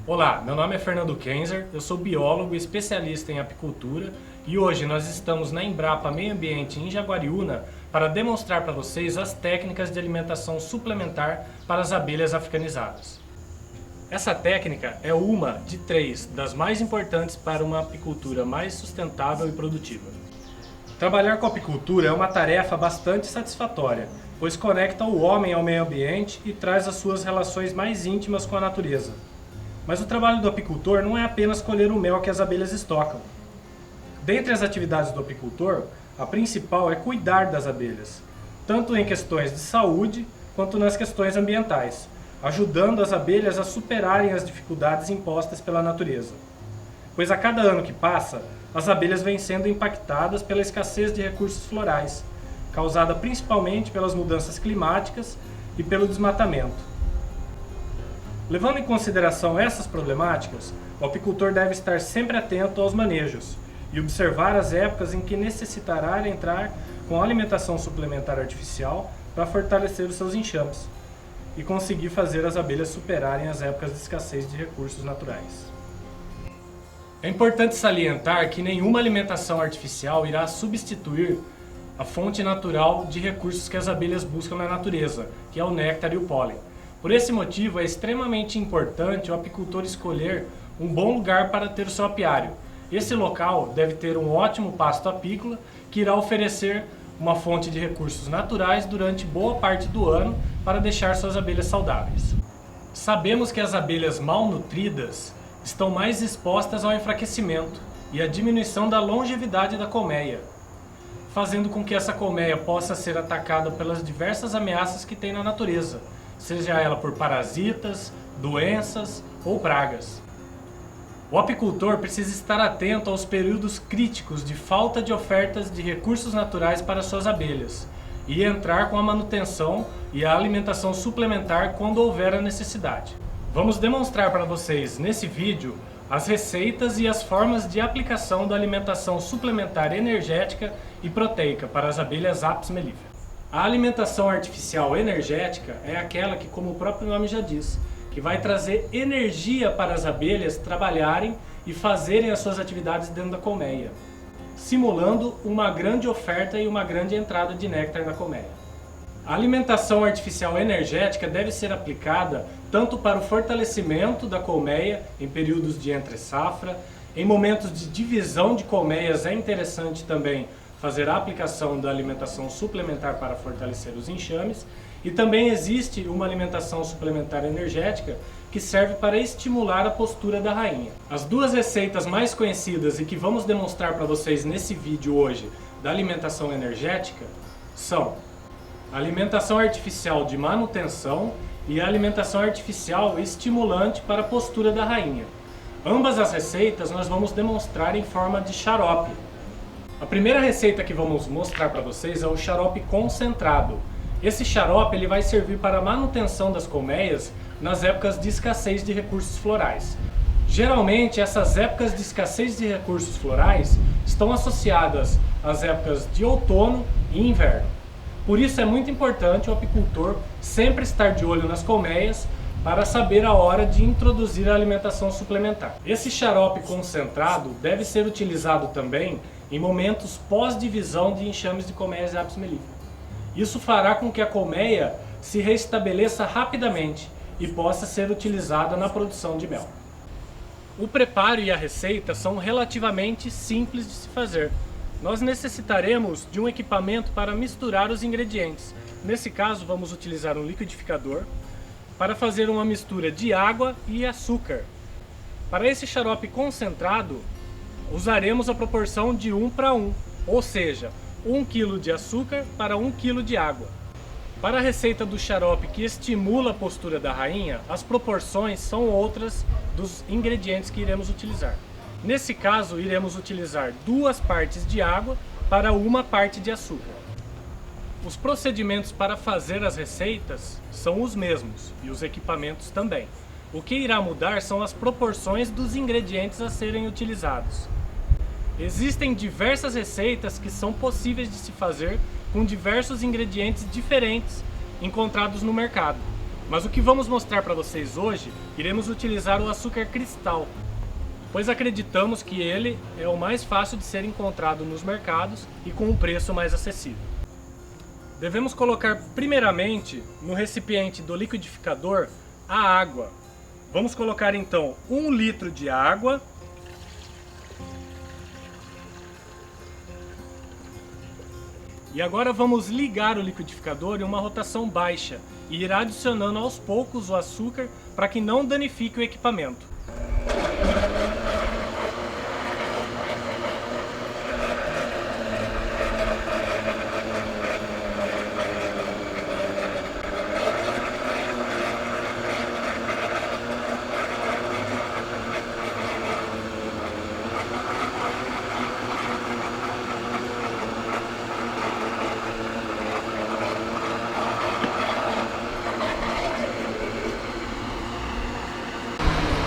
Olá, meu nome é Fernando Kenzer, eu sou biólogo e especialista em apicultura e hoje nós estamos na Embrapa Meio Ambiente em Jaguariúna para demonstrar para vocês as técnicas de alimentação suplementar para as abelhas africanizadas. Essa técnica é uma de 3 das mais importantes para uma apicultura mais sustentável e produtiva. Trabalhar com apicultura é uma tarefa bastante satisfatória, pois conecta o homem ao meio ambiente e traz as suas relações mais íntimas com a natureza. Mas o trabalho do apicultor não é apenas colher o mel que as abelhas estocam. Dentre as atividades do apicultor, a principal é cuidar das abelhas, tanto em questões de saúde quanto nas questões ambientais, ajudando as abelhas a superarem as dificuldades impostas pela natureza. Pois a cada ano que passa, as abelhas vêm sendo impactadas pela escassez de recursos florais, causada principalmente pelas mudanças climáticas e pelo desmatamento. Levando em consideração essas problemáticas, o apicultor deve estar sempre atento aos manejos e observar as épocas em que necessitará entrar com alimentação suplementar artificial para fortalecer os seus enxames e conseguir fazer as abelhas superarem as épocas de escassez de recursos naturais. É importante salientar que nenhuma alimentação artificial irá substituir a fonte natural de recursos que as abelhas buscam na natureza, que é o néctar e o pólen. Por esse motivo, é extremamente importante o apicultor escolher um bom lugar para ter o seu apiário. Esse local deve ter um ótimo pasto apícola que irá oferecer uma fonte de recursos naturais durante boa parte do ano para deixar suas abelhas saudáveis. Sabemos que as abelhas mal nutridas estão mais expostas ao enfraquecimento e à diminuição da longevidade da colmeia, fazendo com que essa colmeia possa ser atacada pelas diversas ameaças que tem na natureza, seja ela por parasitas, doenças ou pragas. O apicultor precisa estar atento aos períodos críticos de falta de ofertas de recursos naturais para suas abelhas e entrar com a manutenção e a alimentação suplementar quando houver a necessidade. Vamos demonstrar para vocês nesse vídeo as receitas e as formas de aplicação da alimentação suplementar energética e proteica para as abelhas Apis mellifera. A alimentação artificial energética é aquela que, como o próprio nome já diz, que vai trazer energia para as abelhas trabalharem e fazerem as suas atividades dentro da colmeia, simulando uma grande oferta e uma grande entrada de néctar na colmeia. A alimentação artificial energética deve ser aplicada tanto para o fortalecimento da colmeia em períodos de entre-safra, em momentos de divisão de colmeias é interessante também fazer a aplicação da alimentação suplementar para fortalecer os enxames, e também existe uma alimentação suplementar energética que serve para estimular a postura da rainha. As duas receitas mais conhecidas e que vamos demonstrar para vocês nesse vídeo hoje da alimentação energética são a alimentação artificial de manutenção e a alimentação artificial estimulante para a postura da rainha. Ambas as receitas nós vamos demonstrar em forma de xarope. A primeira receita que vamos mostrar para vocês é o xarope concentrado. Esse xarope ele vai servir para a manutenção das colmeias nas épocas de escassez de recursos florais. Geralmente, essas épocas de escassez de recursos florais estão associadas às épocas de outono e inverno. Por isso é muito importante o apicultor sempre estar de olho nas colmeias para saber a hora de introduzir a alimentação suplementar. Esse xarope concentrado deve ser utilizado também em momentos pós-divisão de enxames de colmeias Apis mellifera. Isso fará com que a colmeia se restabeleça rapidamente e possa ser utilizada na produção de mel. O preparo e a receita são relativamente simples de se fazer. Nós necessitaremos de um equipamento para misturar os ingredientes. Nesse caso, vamos utilizar um liquidificador para fazer uma mistura de água e açúcar. Para esse xarope concentrado, usaremos a proporção de 1 para 1, ou seja, 1 kg de açúcar para 1 kg de água. Para a receita do xarope que estimula a postura da rainha, as proporções são outras dos ingredientes que iremos utilizar. Nesse caso, iremos utilizar 2 partes de água para 1 parte de açúcar. Os procedimentos para fazer as receitas são os mesmos e os equipamentos também. O que irá mudar são as proporções dos ingredientes a serem utilizados. Existem diversas receitas que são possíveis de se fazer com diversos ingredientes diferentes encontrados no mercado. Mas o que vamos mostrar para vocês hoje, iremos utilizar o açúcar cristal, pois acreditamos que ele é o mais fácil de ser encontrado nos mercados e com um preço mais acessível. Devemos colocar primeiramente no recipiente do liquidificador a água. Vamos colocar então 1 litro de água. E agora vamos ligar o liquidificador em uma rotação baixa e ir adicionando aos poucos o açúcar para que não danifique o equipamento.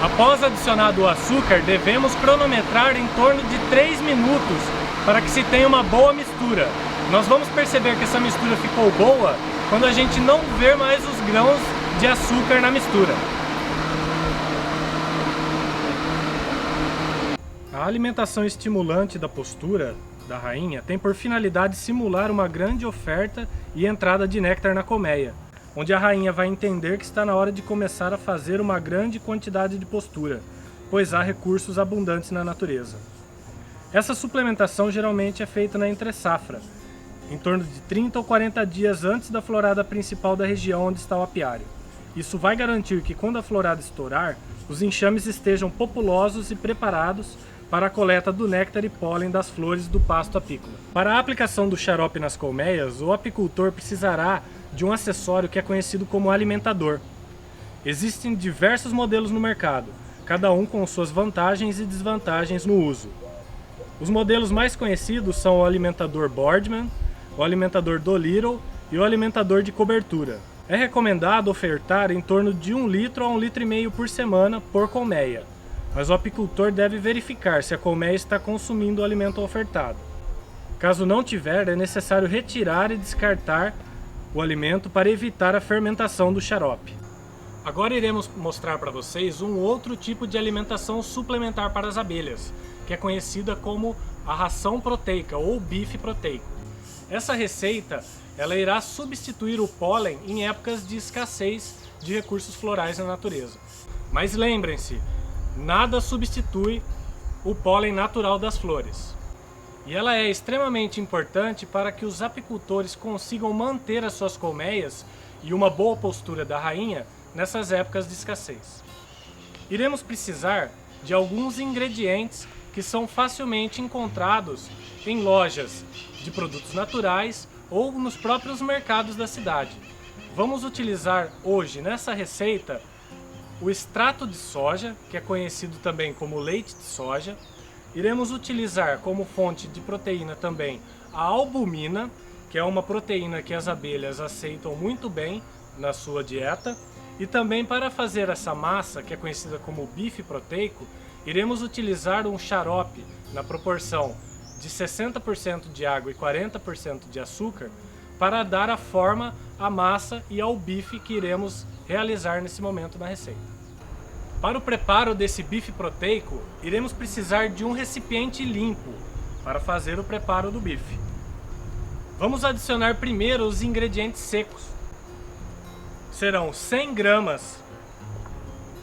Após adicionado o açúcar, devemos cronometrar em torno de 3 minutos para que se tenha uma boa mistura. Nós vamos perceber que essa mistura ficou boa quando a gente não ver mais os grãos de açúcar na mistura. A alimentação estimulante da postura da rainha tem por finalidade simular uma grande oferta e entrada de néctar na colmeia, onde a rainha vai entender que está na hora de começar a fazer uma grande quantidade de postura, pois há recursos abundantes na natureza. Essa suplementação geralmente é feita na entre-safra, em torno de 30 ou 40 dias antes da florada principal da região onde está o apiário. Isso vai garantir que quando a florada estourar, os enxames estejam populosos e preparados para a coleta do néctar e pólen das flores do pasto apícola. Para a aplicação do xarope nas colmeias, o apicultor precisará de um acessório que é conhecido como alimentador. Existem diversos modelos no mercado, cada um com suas vantagens e desvantagens no uso. Os modelos mais conhecidos são o alimentador Boardman, o alimentador Dolittle e o alimentador de cobertura. É recomendado ofertar em torno de 1 litro a 1,5 litro por semana por colmeia, mas o apicultor deve verificar se a colmeia está consumindo o alimento ofertado. Caso não tiver, é necessário retirar e descartar o alimento para evitar a fermentação do xarope. Agora iremos mostrar para vocês um outro tipo de alimentação suplementar para as abelhas, que é conhecida como a ração proteica ou bife proteico. Essa receita ela irá substituir o pólen em épocas de escassez de recursos florais na natureza. Mas lembrem-se, nada substitui o pólen natural das flores. E ela é extremamente importante para que os apicultores consigam manter as suas colmeias e uma boa postura da rainha nessas épocas de escassez. Iremos precisar de alguns ingredientes que são facilmente encontrados em lojas de produtos naturais ou nos próprios mercados da cidade. Vamos utilizar hoje nessa receita o extrato de soja, que é conhecido também como leite de soja. Iremos utilizar como fonte de proteína também a albumina, que é uma proteína que as abelhas aceitam muito bem na sua dieta. E também para fazer essa massa, que é conhecida como bife proteico, iremos utilizar um xarope na proporção de 60% de água e 40% de açúcar para dar a forma à massa e ao bife que iremos realizar nesse momento na receita. Para o preparo desse bife proteico, iremos precisar de um recipiente limpo para fazer o preparo do bife. Vamos adicionar primeiro os ingredientes secos. Serão 100 gramas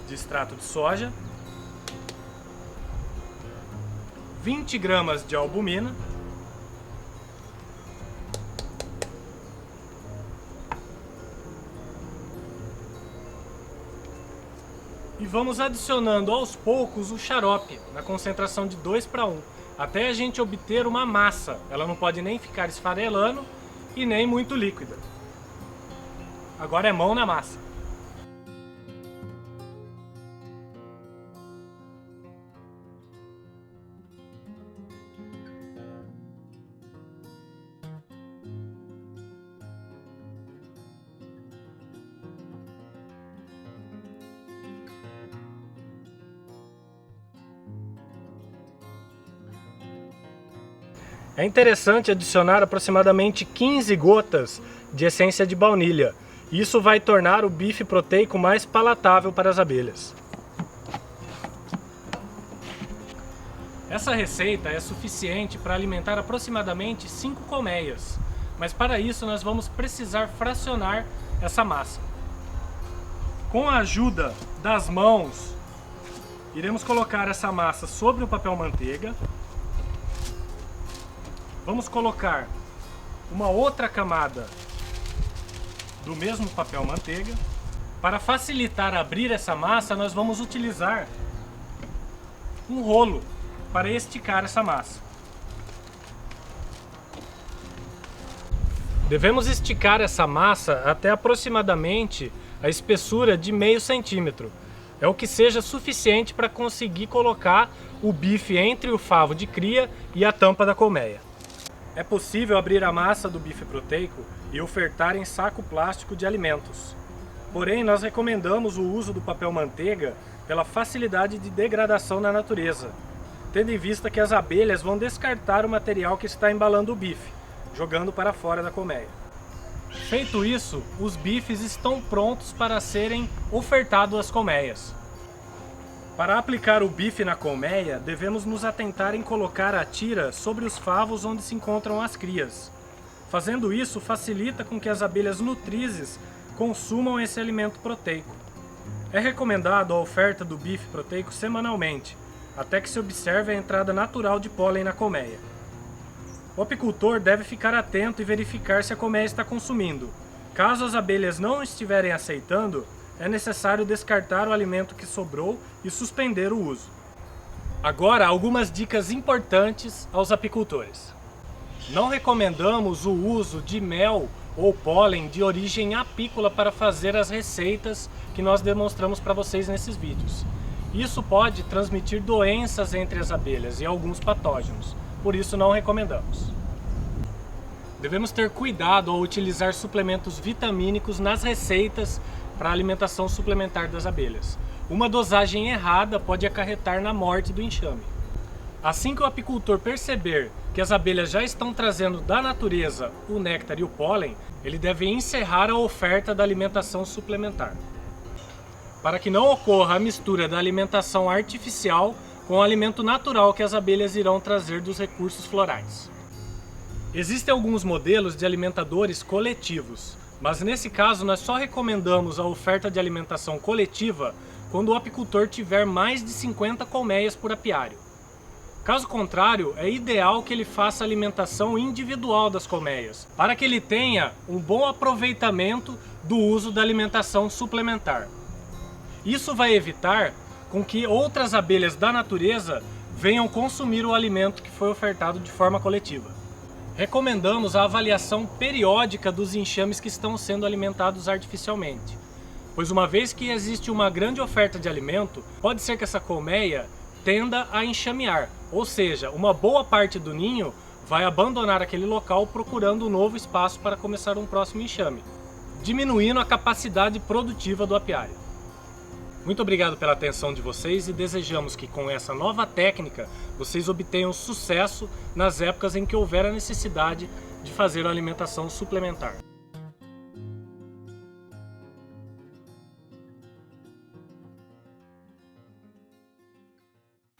de extrato de soja, 20 gramas de albumina, e vamos adicionando aos poucos o xarope, na concentração de 2:1, até a gente obter uma massa. Ela não pode nem ficar esfarelando e nem muito líquida. Agora é mão na massa. É interessante adicionar aproximadamente 15 gotas de essência de baunilha, Isso vai tornar o bife proteico mais palatável para as abelhas. Essa receita é suficiente para alimentar aproximadamente 5 colmeias, mas para isso nós vamos precisar fracionar essa massa. Com a ajuda das mãos, iremos colocar essa massa sobre o papel manteiga. Vamos colocar uma outra camada do mesmo papel manteiga. Para facilitar abrir essa massa, nós vamos utilizar um rolo para esticar essa massa. Devemos esticar essa massa até aproximadamente a espessura de meio centímetro. É o que seja suficiente para conseguir colocar o bife entre o favo de cria e a tampa da colmeia. É possível abrir a massa do bife proteico e ofertar em saco plástico de alimentos. Porém, nós recomendamos o uso do papel manteiga pela facilidade de degradação na natureza, tendo em vista que as abelhas vão descartar o material que está embalando o bife, jogando para fora da colmeia. Feito isso, os bifes estão prontos para serem ofertados às colmeias. Para aplicar o bife na colmeia, devemos nos atentar em colocar a tira sobre os favos onde se encontram as crias. Fazendo isso, facilita com que as abelhas nutrizes consumam esse alimento proteico. É recomendado a oferta do bife proteico semanalmente, até que se observe a entrada natural de pólen na colmeia. O apicultor deve ficar atento e verificar se a colmeia está consumindo. Caso as abelhas não estiverem aceitando, é necessário descartar o alimento que sobrou e suspender o uso. Agora, algumas dicas importantes aos apicultores. Não recomendamos o uso de mel ou pólen de origem apícola para fazer as receitas que nós demonstramos para vocês nesses vídeos. Isso pode transmitir doenças entre as abelhas e alguns patógenos, por isso não recomendamos. Devemos ter cuidado ao utilizar suplementos vitamínicos nas receitas para a alimentação suplementar das abelhas. Uma dosagem errada pode acarretar na morte do enxame. Assim que o apicultor perceber que as abelhas já estão trazendo da natureza o néctar e o pólen, ele deve encerrar a oferta da alimentação suplementar, para que não ocorra a mistura da alimentação artificial com o alimento natural que as abelhas irão trazer dos recursos florais. Existem alguns modelos de alimentadores coletivos, mas nesse caso nós só recomendamos a oferta de alimentação coletiva quando o apicultor tiver mais de 50 colmeias por apiário. Caso contrário, é ideal que ele faça a alimentação individual das colmeias, para que ele tenha um bom aproveitamento do uso da alimentação suplementar. Isso vai evitar com que outras abelhas da natureza venham consumir o alimento que foi ofertado de forma coletiva. Recomendamos a avaliação periódica dos enxames que estão sendo alimentados artificialmente, pois uma vez que existe uma grande oferta de alimento, pode ser que essa colmeia tenda a enxamear, ou seja, uma boa parte do ninho vai abandonar aquele local procurando um novo espaço para começar um próximo enxame, diminuindo a capacidade produtiva do apiário. Muito obrigado pela atenção de vocês e desejamos que com essa nova técnica vocês obtenham sucesso nas épocas em que houver a necessidade de fazer uma alimentação suplementar.